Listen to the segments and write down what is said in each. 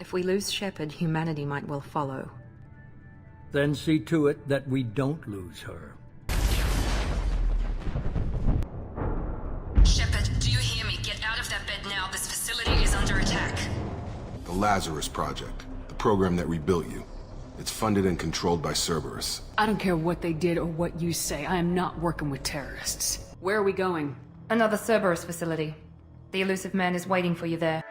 If we lose Shepard, humanity might well follow. Then see to it that we don't lose her. Shepard, do you hear me? Get out of that bed now. This facility is under attack. The Lazarus Project, the program that rebuilt you. It's funded and controlled by Cerberus. I don't care what they did or what you say. I am not working with terrorists. Where are we going? Another Cerberus facility. The elusive man is waiting for you there.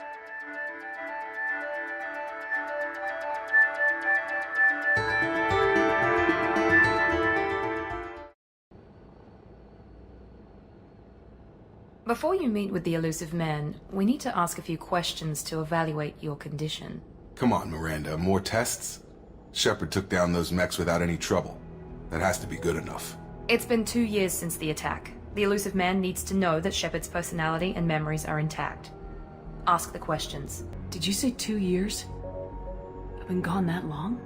Before you meet with the elusive man, we need to ask a few questions to evaluate your condition. Come on, Miranda, more tests? Shepard took down those mechs without any trouble. That has to be good enough. It's been 2 years since the attack. The elusive man needs to know that Shepard's personality and memories are intact. Ask the questions. Did you say 2 years? I've been gone that long?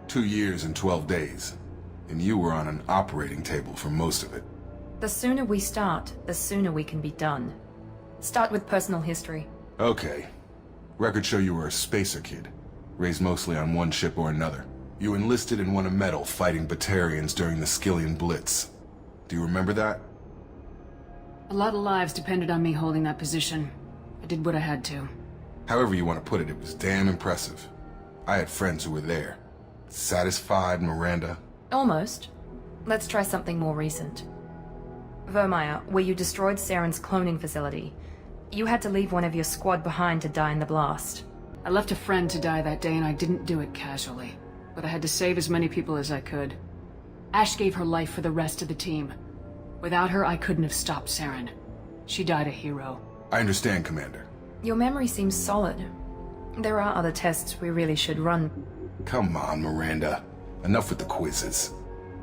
2 years and 12 days. And you were on an operating table for most of it. The sooner we start, the sooner we can be done. Start with personal history. Okay. Records show you were a spacer kid, raised mostly on one ship or another. You enlisted and won a medal fighting Batarians during the Skillian Blitz. Do you remember that? A lot of lives depended on me holding that position. I did what I had to. However you want to put it, it was damn impressive. I had friends who were there. Satisfied, Miranda? Almost. Let's try something more recent. Vermeer, where you destroyed Saren's cloning facility. You had to leave one of your squad behind to die in the blast. I left a friend to die that day and I didn't do it casually. But I had to save as many people as I could. Ash gave her life for the rest of the team. Without her, I couldn't have stopped Saren. She died a hero. I understand, Commander. Your memory seems solid. There are other tests we really should run. Come on, Miranda. Enough with the quizzes.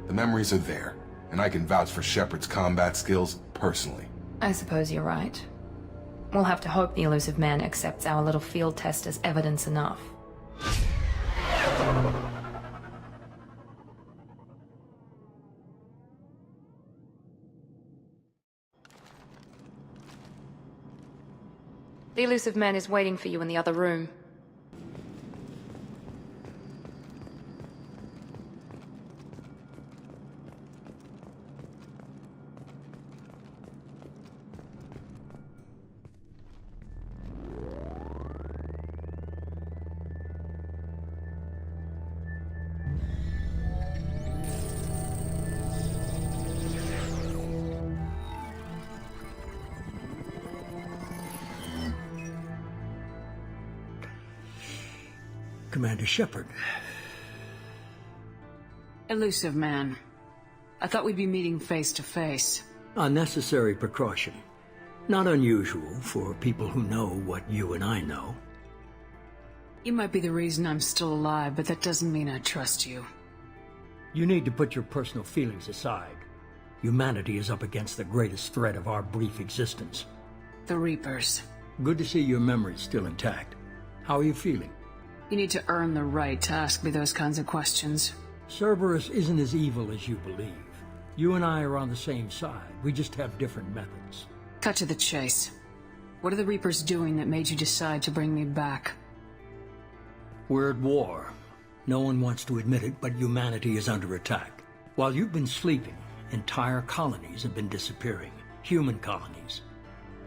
The memories are there, and I can vouch for Shepard's combat skills personally. I suppose you're right. We'll have to hope the elusive man accepts our little field test as evidence enough. The elusive man is waiting for you in the other room. Commander Shepard. Elusive man. I thought we'd be meeting face to face. Unnecessary precaution. Not unusual for people who know what you and I know. You might be the reason I'm still alive, but that doesn't mean I trust you. You need to put your personal feelings aside. Humanity is up against the greatest threat of our brief existence. The Reapers. Good to see your memory's still intact. How are you feeling? You need to earn the right to ask me those kinds of questions. Cerberus isn't as evil as you believe. You and I are on the same side. We just have different methods. Cut to the chase. What are the Reapers doing that made you decide to bring me back? We're at war. No one wants to admit it, but humanity is under attack. While you've been sleeping, entire colonies have been disappearing. Human colonies.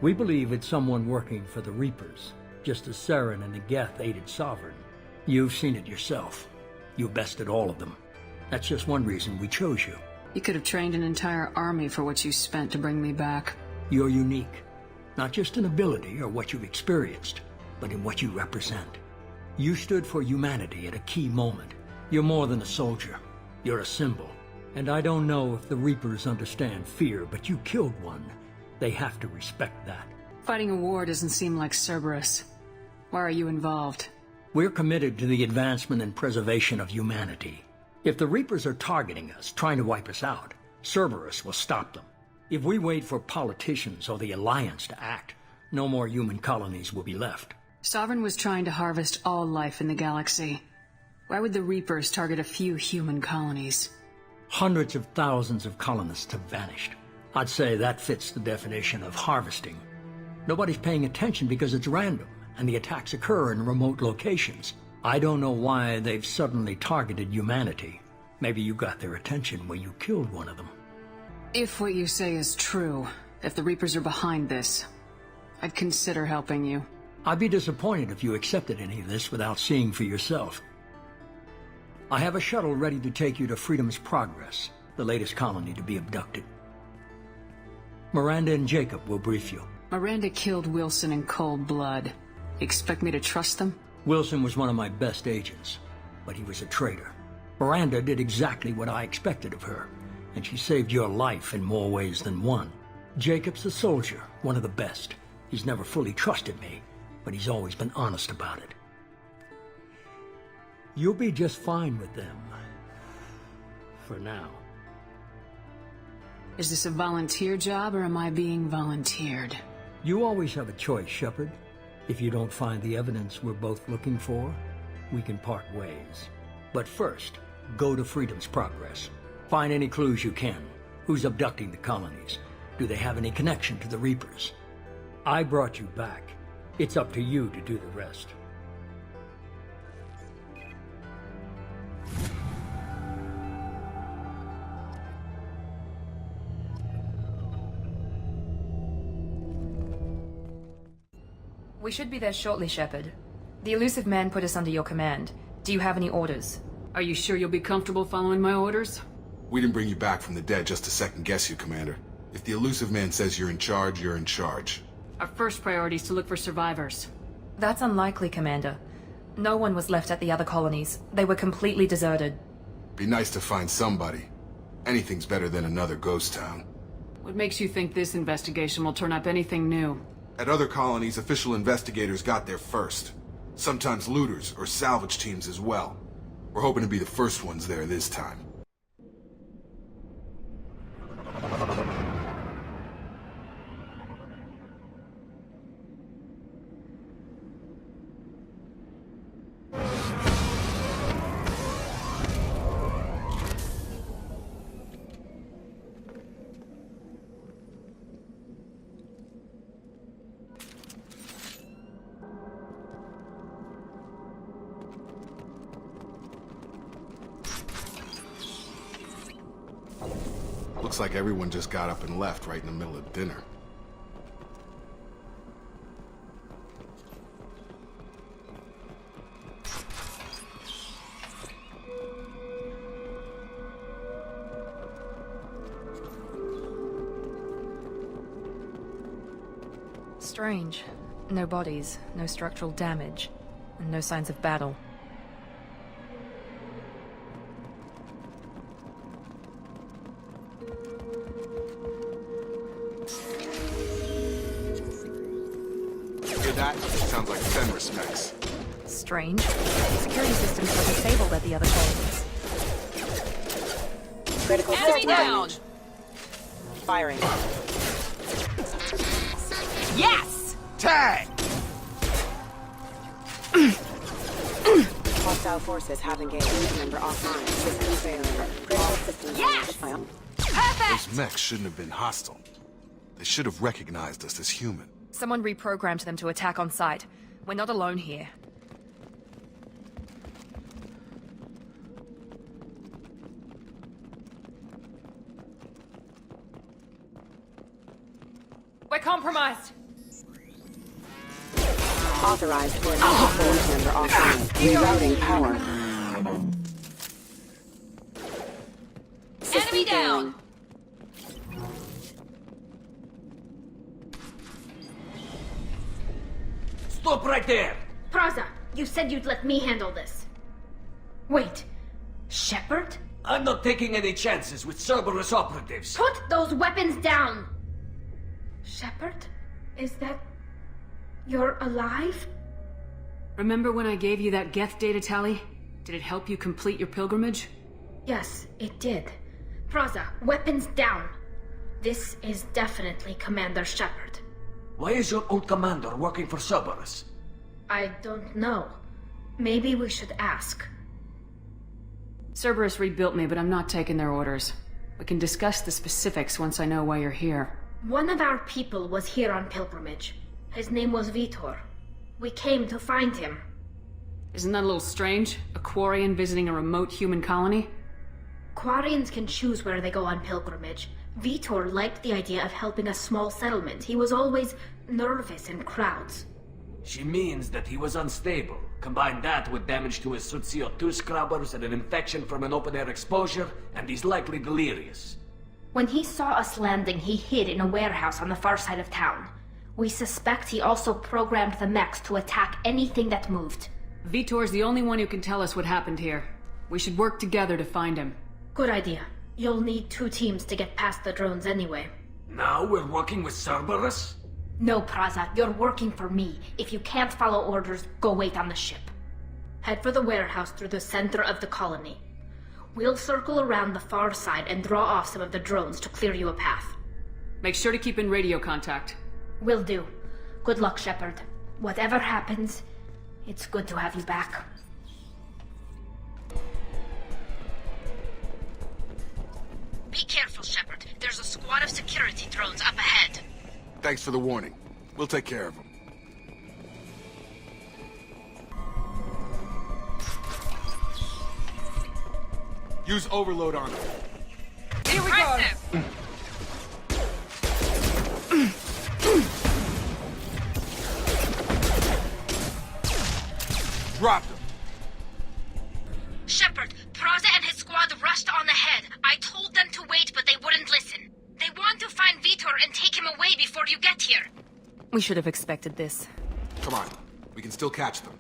We believe it's someone working for the Reapers, just as Saren and the Geth aided Sovereign. You've seen it yourself. You bested all of them. That's just one reason we chose you. You could have trained an entire army for what you spent to bring me back. You're unique. Not just in ability or what you've experienced, but in what you represent. You stood for humanity at a key moment. You're more than a soldier. You're a symbol. And I don't know if the Reapers understand fear, but you killed one. They have to respect that. Fighting a war doesn't seem like Cerberus. Why are you involved? We're committed to the advancement and preservation of humanity. If the Reapers are targeting us, trying to wipe us out, Cerberus will stop them. If we wait for politicians or the Alliance to act, no more human colonies will be left. Sovereign was trying to harvest all life in the galaxy. Why would the Reapers target a few human colonies? Hundreds of thousands of colonists have vanished. I'd say that fits the definition of harvesting. Nobody's paying attention because it's random, and the attacks occur in remote locations. I don't know why they've suddenly targeted humanity. Maybe you got their attention when you killed one of them. If what you say is true, if the Reapers are behind this, I'd consider helping you. I'd be disappointed if you accepted any of this without seeing for yourself. I have a shuttle ready to take you to Freedom's Progress, the latest colony to be abducted. Miranda and Jacob will brief you. Miranda killed Wilson in cold blood. Expect me to trust them? Wilson was one of my best agents, but he was a traitor. Miranda did exactly what I expected of her, and she saved your life in more ways than one. Jacob's a soldier, one of the best. He's never fully trusted me, but he's always been honest about it. You'll be just fine with them. For now. Is this a volunteer job, or am I being volunteered? You always have a choice, Shepard. If you don't find the evidence we're both looking for, we can part ways. But first, go to Freedom's Progress. Find any clues you can. Who's abducting the colonies? Do they have any connection to the Reapers? I brought you back. It's up to you to do the rest. We should be there shortly, Shepard. The elusive man put us under your command. Do you have any orders? Are you sure you'll be comfortable following my orders? We didn't bring you back from the dead just to second-guess you, Commander. If the elusive man says you're in charge, you're in charge. Our first priority is to look for survivors. That's unlikely, Commander. No one was left at the other colonies. They were completely deserted. Be nice to find somebody. Anything's better than another ghost town. What makes you think this investigation will turn up anything new? At other colonies, official investigators got there first. Sometimes looters or salvage teams as well. We're hoping to be the first ones there this time. Looks like everyone just got up and left right in the middle of dinner. Strange. No bodies, no structural damage, and no signs of battle. That sounds like Fenris mechs. Strange. Security systems were disabled at the other colonies. Critical Enemy system down! damage. Firing. Yes! Tag! Hostile forces have engaged. Member offline. System failure. Critical system Yes! damage. Perfect! Those mechs shouldn't have been hostile. They should have recognized us as human. Someone reprogrammed them to attack on sight. We're not alone here. We're compromised! Authorized for initial force member offline. Rerouting power. Enemy down! Stop right there! Praza, you said you'd let me handle this. Wait, Shepard? I'm not taking any chances with Cerberus operatives. Put those weapons down! Shepard? Is that... you're alive? Remember when I gave you that Geth data tally? Did it help you complete your pilgrimage? Yes, it did. Praza, weapons down. This is definitely Commander Shepard. Why is your old commander working for Cerberus? I don't know. Maybe we should ask. Cerberus rebuilt me, but I'm not taking their orders. We can discuss the specifics once I know why you're here. One of our people was here on pilgrimage. His name was Vitor. We came to find him. Isn't that a little strange? A Quarian visiting a remote human colony? Quarians can choose where they go on pilgrimage. Vitor liked the idea of helping a small settlement. He was always nervous in crowds. She means that he was unstable. Combine that with damage to his CO2 scrubbers and an infection from an open-air exposure, and he's likely delirious. When he saw us landing, he hid in a warehouse on the far side of town. We suspect he also programmed the mechs to attack anything that moved. Vitor's the only one who can tell us what happened here. We should work together to find him. Good idea. You'll need 2 teams to get past the drones anyway. Now we're working with Cerberus? No, Praza, you're working for me. If you can't follow orders, go wait on the ship. Head for the warehouse through the center of the colony. We'll circle around the far side and draw off some of the drones to clear you a path. Make sure to keep in radio contact. Will do. Good luck, Shepard. Whatever happens, it's good to have you back. Be careful, Shepard. There's a squad of security drones up ahead. Thanks for the warning. We'll take care of them. Use overload on them. Here we go. Drop them. Shepard, Praza and his squad rushed on ahead. I told them to wait, but they wouldn't listen. They want to find Vitor and take him away before you get here. We should have expected this. Come on. We can still catch them.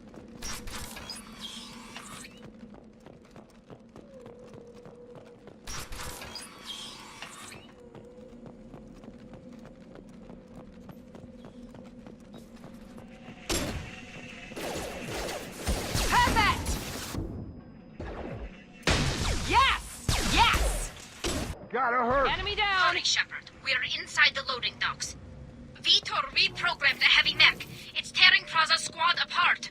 Enemy down! Hurry, Shepard. We're inside the loading docks. Vitor reprogrammed the heavy mech. It's tearing Praza's squad apart.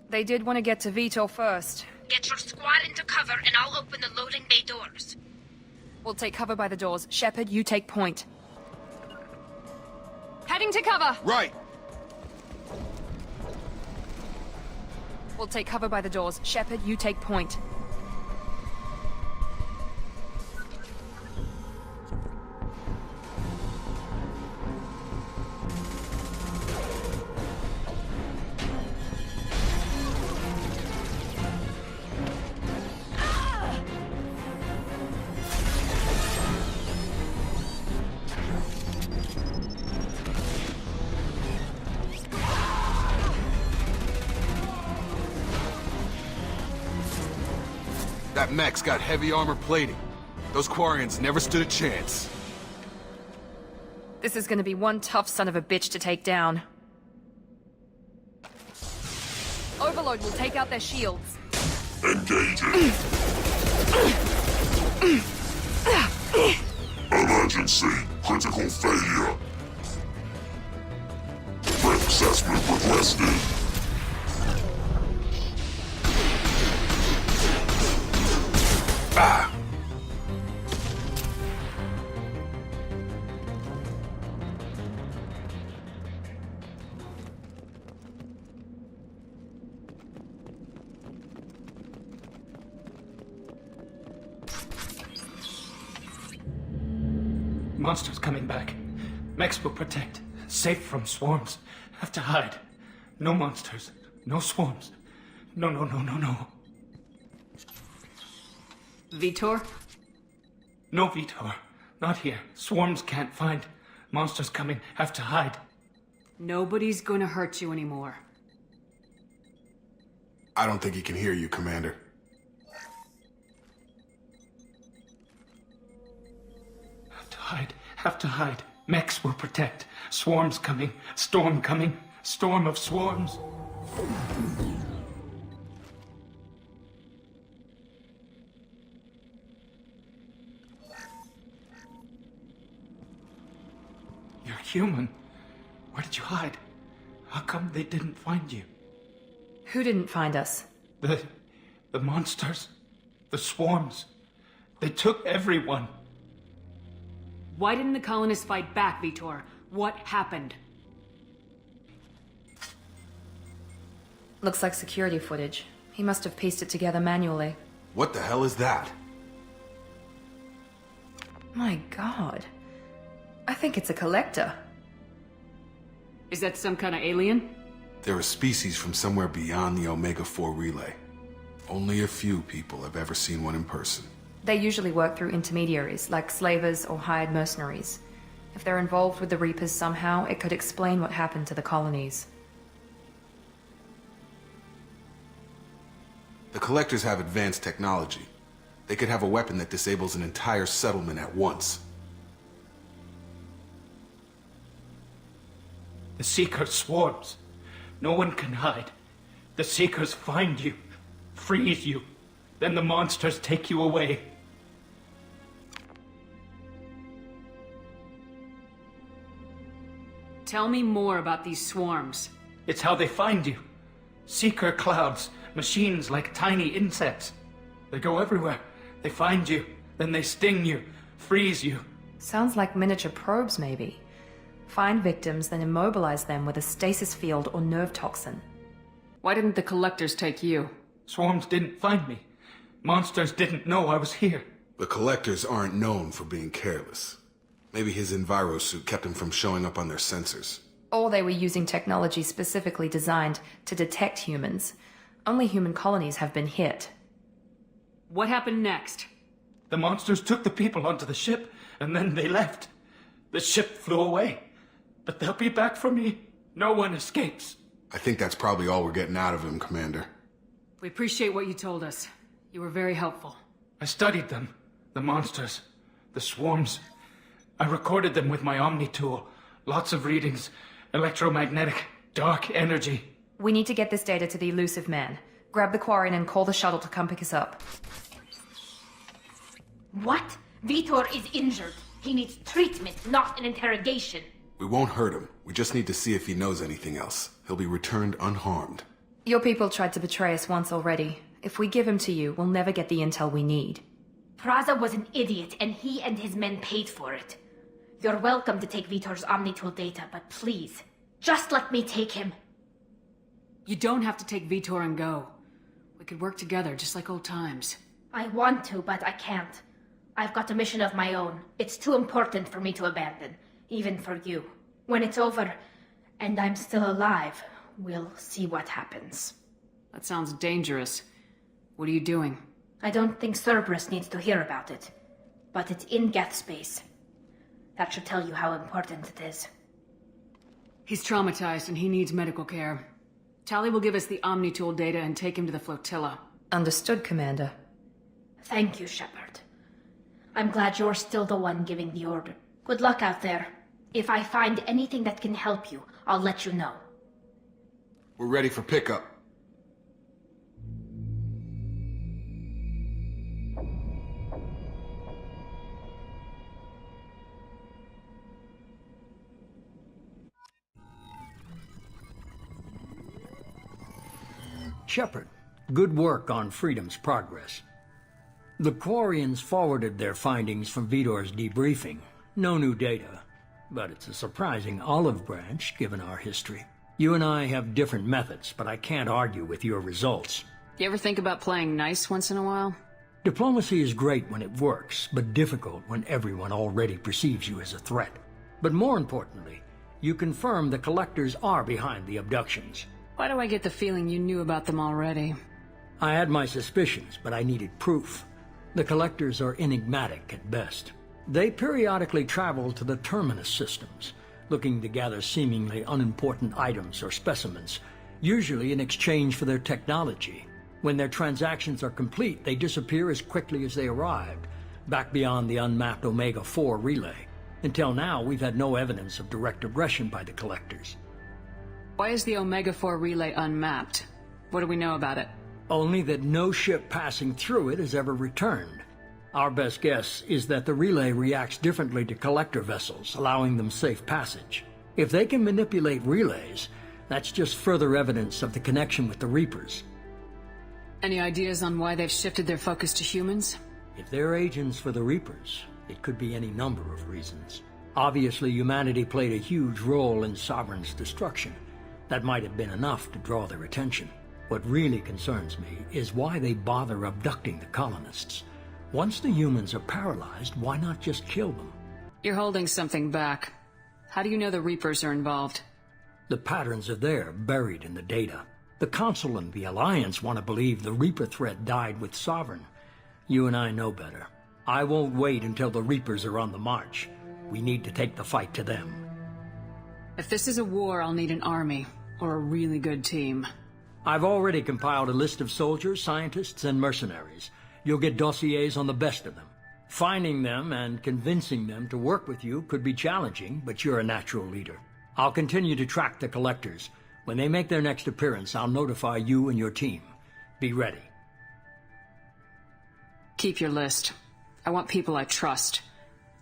They did want to get to Vitor first. Get your squad into cover and I'll open the loading bay doors. We'll take cover by the doors. Shepard, you take point. Heading to cover! Right. We'll take cover by the doors. Shepard, you take point. That mech's got heavy armor plating. Those Quarians never stood a chance. This is gonna be one tough son of a bitch to take down. Overload will take out their shields. Engaging. Emergency. Critical failure. Threat assessment requested. Ah! Monsters coming back. Mechs will protect. Safe from swarms. Have to hide. No monsters. No swarms. No. Vitor? No, Vitor. Not here. Swarms can't find. Monsters coming. Have to hide. Nobody's gonna hurt you anymore. I don't think he can hear you, Commander. Have to hide. Have to hide. Mechs will protect. Swarms coming. Storm coming. Storm of swarms. You're human. Where did you hide? How come they didn't find you? Who didn't find us? The monsters. The swarms. They took everyone. Why didn't the colonists fight back, Vitor? What happened? Looks like security footage. He must have pieced it together manually. What the hell is that? My god. I think it's a collector. Is that some kind of alien? They're a species from somewhere beyond the Omega-4 relay. Only a few people have ever seen one in person. They usually work through intermediaries, like slavers or hired mercenaries. If they're involved with the Reapers somehow, it could explain what happened to the colonies. The Collectors have advanced technology. They could have a weapon that disables an entire settlement at once. The Seeker swarms. No one can hide. The Seekers find you, freeze you, then the monsters take you away. Tell me more about these swarms. It's how they find you. Seeker clouds, machines like tiny insects. They go everywhere. They find you, then they sting you, freeze you. Sounds like miniature probes, maybe. Find victims, then immobilize them with a stasis field or nerve toxin. Why didn't the Collectors take you? Swarms didn't find me. Monsters didn't know I was here. The Collectors aren't known for being careless. Maybe his enviro suit kept him from showing up on their sensors. Or they were using technology specifically designed to detect humans. Only human colonies have been hit. What happened next? The monsters took the people onto the ship, and then they left. The ship flew away. But they'll be back for me. No one escapes. I think that's probably all we're getting out of him, Commander. We appreciate what you told us. You were very helpful. I studied them. The monsters. The swarms. I recorded them with my Omni tool. Lots of readings. Electromagnetic. Dark energy. We need to get this data to the elusive man. Grab the Quarian and call the shuttle to come pick us up. What? Vitor is injured. He needs treatment, not an interrogation. We won't hurt him. We just need to see if he knows anything else. He'll be returned unharmed. Your people tried to betray us once already. If we give him to you, we'll never get the intel we need. Praza was an idiot, and he and his men paid for it. You're welcome to take Vitor's Omnitool data, but please, just let me take him. You don't have to take Vitor and go. We could work together, just like old times. I want to, but I can't. I've got a mission of my own. It's too important for me to abandon, even for you. When it's over, and I'm still alive, we'll see what happens. That sounds dangerous. What are you doing? I don't think Cerberus needs to hear about it, but it's in Geth space. That should tell you how important it is. He's traumatized and he needs medical care. Tali will give us the Omnitool data and take him to the flotilla. Understood, Commander. Thank you, Shepard. I'm glad you're still the one giving the order. Good luck out there. If I find anything that can help you, I'll let you know. We're ready for pickup. Shepard, good work on Freedom's progress. The Quarians forwarded their findings from Vitor's debriefing. No new data, but it's a surprising olive branch given our history. You and I have different methods, but I can't argue with your results. You ever think about playing nice once in a while? Diplomacy is great when it works, but difficult when everyone already perceives you as a threat. But more importantly, you confirm the Collectors are behind the abductions. Why do I get the feeling you knew about them already? I had my suspicions, but I needed proof. The Collectors are enigmatic at best. They periodically travel to the Terminus systems, looking to gather seemingly unimportant items or specimens, usually in exchange for their technology. When their transactions are complete, they disappear as quickly as they arrived, back beyond the unmapped Omega-4 relay. Until now, we've had no evidence of direct aggression by the Collectors. Why is the Omega-4 relay unmapped? What do we know about it? Only that no ship passing through it has ever returned. Our best guess is that the relay reacts differently to Collector vessels, allowing them safe passage. If they can manipulate relays, that's just further evidence of the connection with the Reapers. Any ideas on why they've shifted their focus to humans? If they're agents for the Reapers, it could be any number of reasons. Obviously, humanity played a huge role in Sovereign's destruction. That might have been enough to draw their attention. What really concerns me is why they bother abducting the colonists. Once the humans are paralyzed, why not just kill them? You're holding something back. How do you know the Reapers are involved? The patterns are there, buried in the data. The Council and the Alliance want to believe the Reaper threat died with Sovereign. You and I know better. I won't wait until the Reapers are on the march. We need to take the fight to them. If this is a war, I'll need an army, or a really good team. I've already compiled a list of soldiers, scientists, and mercenaries. You'll get dossiers on the best of them. Finding them and convincing them to work with you could be challenging, but you're a natural leader. I'll continue to track the collectors. When they make their next appearance, I'll notify you and your team. Be ready. Keep your list. I want people I trust.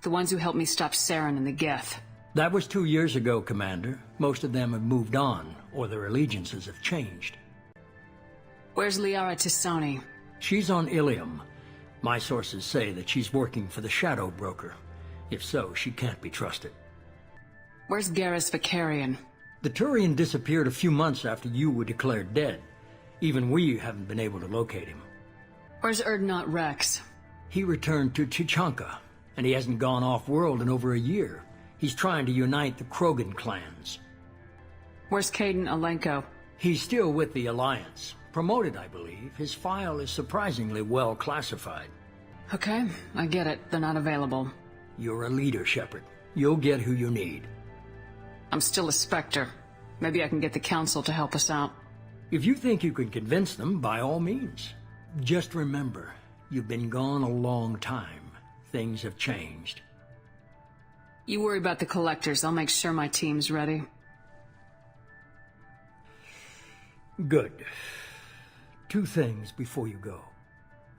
The ones who helped me stop Saren and the Geth. That was 2 years ago, Commander. Most of them have moved on, or their allegiances have changed. Where's Liara Tisani? She's on Ilium. My sources say that she's working for the Shadow Broker. If so, she can't be trusted. Where's Garrus Vicarian? The Turian disappeared a few months after you were declared dead. Even we haven't been able to locate him. Where's Erdnot Rex? He returned to Chichanka, and he hasn't gone off-world in over a year. He's trying to unite the Krogan clans. Where's Caden Alenko? He's still with the Alliance. Promoted, I believe. His file is surprisingly well classified. Okay, I get it. They're not available. You're a leader, Shepard. You'll get who you need. I'm still a Spectre. Maybe I can get the Council to help us out. If you think you can convince them, by all means. Just remember, you've been gone a long time. Things have changed. You worry about the Collectors. I'll make sure my team's ready. Good. 2 things before you go.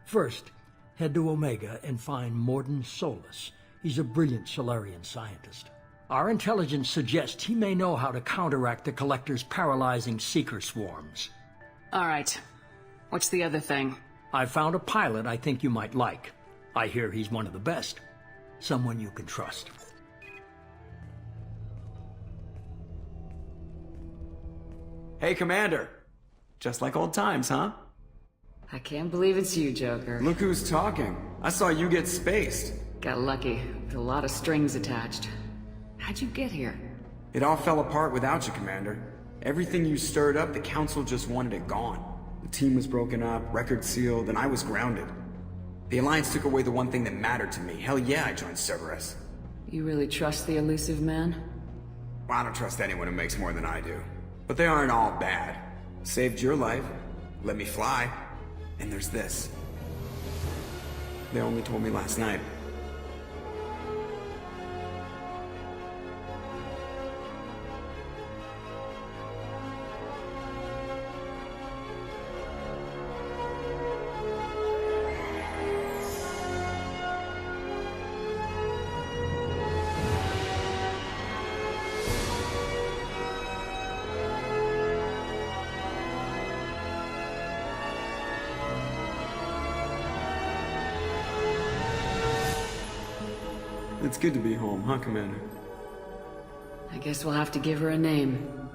First, head to Omega and find Mordin Solus. He's a brilliant Solarian scientist. Our intelligence suggests he may know how to counteract the Collector's paralyzing Seeker swarms. All right. What's the other thing? I found a pilot I think you might like. I hear he's one of the best. Someone you can trust. Hey, Commander. Just like old times, huh? I can't believe it's you, Joker. Look who's talking. I saw you get spaced. Got lucky, with a lot of strings attached. How'd you get here? It all fell apart without you, Commander. Everything you stirred up, the Council just wanted it gone. The team was broken up, records sealed, and I was grounded. The Alliance took away the one thing that mattered to me. Hell yeah, I joined Cerberus. You really trust the elusive man? Well, I don't trust anyone who makes more than I do. But they aren't all bad. Saved your life, let me fly, and there's this. They only told me last night. It's good to be home, huh, Commander? I guess we'll have to give her a name.